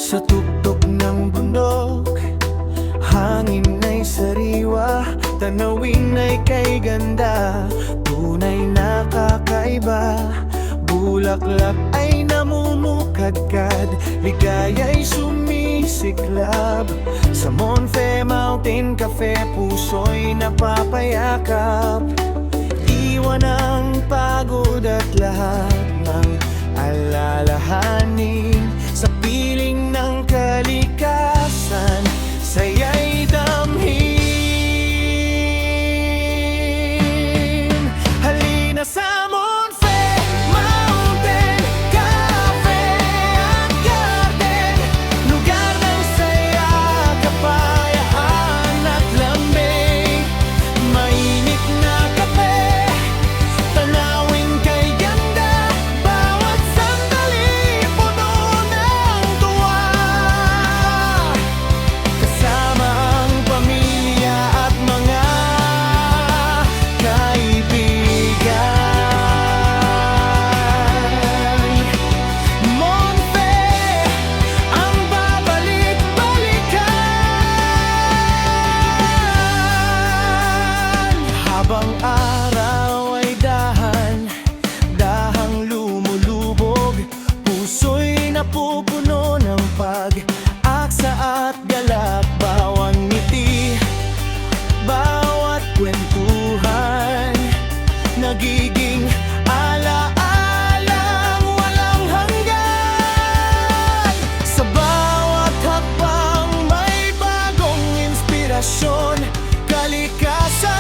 Sa tuktok ng bundok, hangin ay sariwa, tanawin ay kay ganda, tunay na kakaiba. Bulaklak ay namumukadkad, ligaya'y sumisiklab. Sa Monfe Mountain Cafe, puso'y napapayakap. Iwan ang pagod at lahat ng alalahanin. Sa piling ng kalikasan, saya'y damhin. Halina sa Monfe Mountain Cafe at Garden, lugar ng saya, kapayaan at lambing. Mainit na kape, tanawin kay ganda, bawat sandali puno ng tuwa. Kasama ang pamilya at mga kaibigan. Monfe ang babalik-balikan. Habang araw ay dahang lumulubog, puso'y napupuno ng pag-aksa at galak. Bawat ngiti, bawat kwentuhan, nagiging alaalang walang hanggan. Sa bawat hakbang may bagong inspirasyon, kalikasan